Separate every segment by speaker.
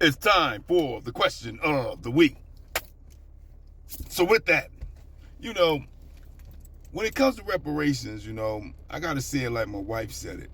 Speaker 1: It's time for the question of the week. So with that, when it comes to reparations, I got to say it like my wife said it.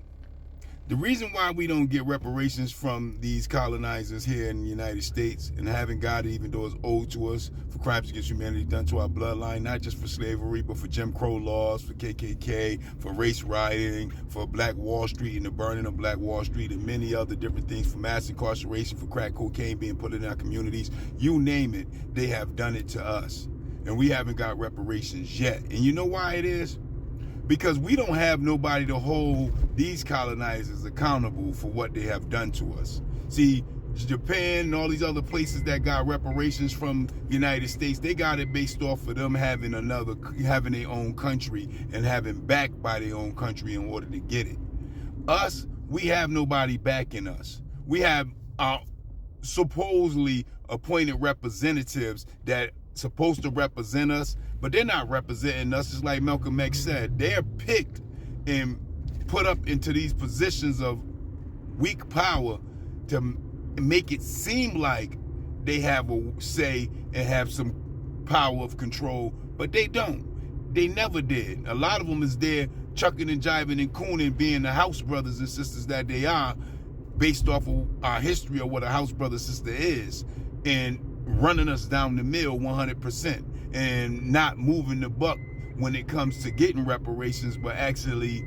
Speaker 1: The reason why we don't get reparations from these colonizers here in the United States and haven't got it, even though it's owed to us for crimes against humanity done to our bloodline, not just for slavery, but for Jim Crow laws, for KKK, for race rioting, for Black Wall Street and the burning of Black Wall Street and many other different things, for mass incarceration, for crack cocaine being put in our communities, you name it, they have done it to us. And we haven't got reparations yet. And you know why it is? Because we don't have nobody to hold these colonizers accountable for what they have done to us. See, Japan and all these other places that got reparations from the United States, they got it based off of them having their own country and having backed by their own country in order to get it. Us, we have nobody backing us. We have supposedly appointed representatives that supposed to represent us, but they're not representing us. Just like Malcolm X said, they're picked and put up into these positions of weak power to make it seem like they have a say and have some power of control, but they don't. They never did. A lot of them is there chucking and jiving and cooning, being the house brothers and sisters that they are, based off of our history of what a house brother sister is, and running us down the mill 100% and not moving the buck when it comes to getting reparations, but actually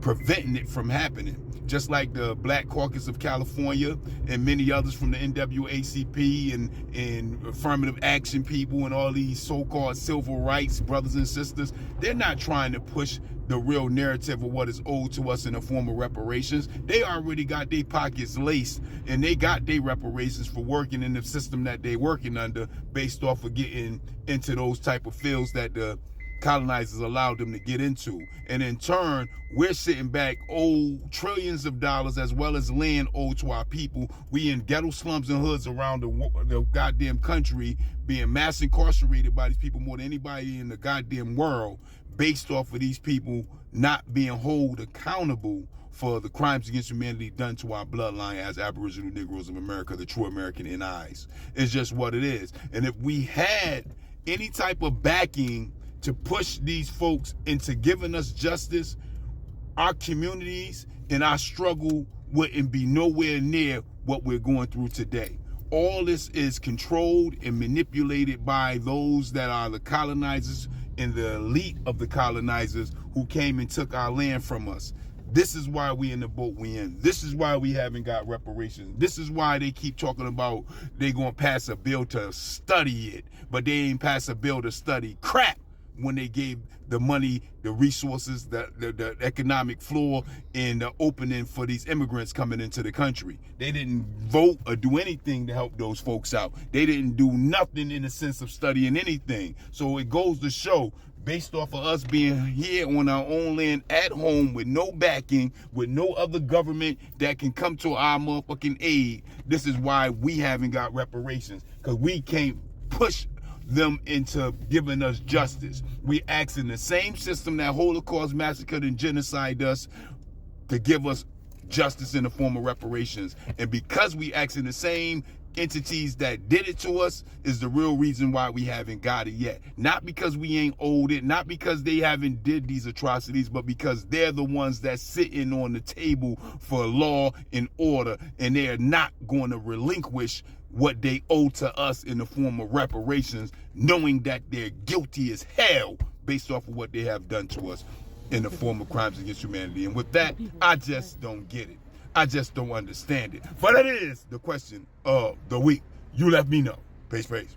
Speaker 1: preventing it from happening. Just like the Black Caucus of California and many others from the NAACP and affirmative action people and all these so-called civil rights brothers and sisters, they're not trying to push the real narrative of what is owed to us in the form of reparations. They already got their pockets laced, and they got their reparations for working in the system that they're working under, based off of getting into those type of fields that the colonizers allowed them to get into. And in turn, we're sitting back owed trillions of dollars as well as land owed to our people. We in ghetto slums and hoods around the goddamn country, being mass incarcerated by these people more than anybody in the goddamn world, based off of these people not being held accountable for the crimes against humanity done to our bloodline as Aboriginal Negroes of America, the true American in eyes. It's just what it is. And if we had any type of backing to push these folks into giving us justice, our communities and our struggle wouldn't be nowhere near what we're going through today. All this is controlled and manipulated by those that are the colonizers and the elite of the colonizers who came and took our land from us. This is why we in the boat we in. This is why we haven't got reparations. This is why they keep talking about they gonna pass a bill to study it, but they ain't pass a bill to study crap when they gave the money, the resources, the economic floor, and the opening for these immigrants coming into the country. They didn't vote or do anything to help those folks out. They didn't do nothing in the sense of studying anything. So it goes to show, based off of us being here on our own land at home with no backing, with no other government that can come to our motherfucking aid, this is why we haven't got reparations, because we can't push them into giving us justice. We asking the same system that Holocaust massacred and genocide us to give us justice in the form of reparations. And because we asking the same entities that did it to us is the real reason why we haven't got it yet. Not because we ain't owed it, not because they haven't did these atrocities, but because they're the ones that's sitting on the table for law and order, and they're not going to relinquish what they owe to us in the form of reparations, knowing that they're guilty as hell based off of what they have done to us in the form of crimes against humanity. And with that, I just don't get it. I just don't understand it. But that is the question of the week. You let me know. Peace, peace.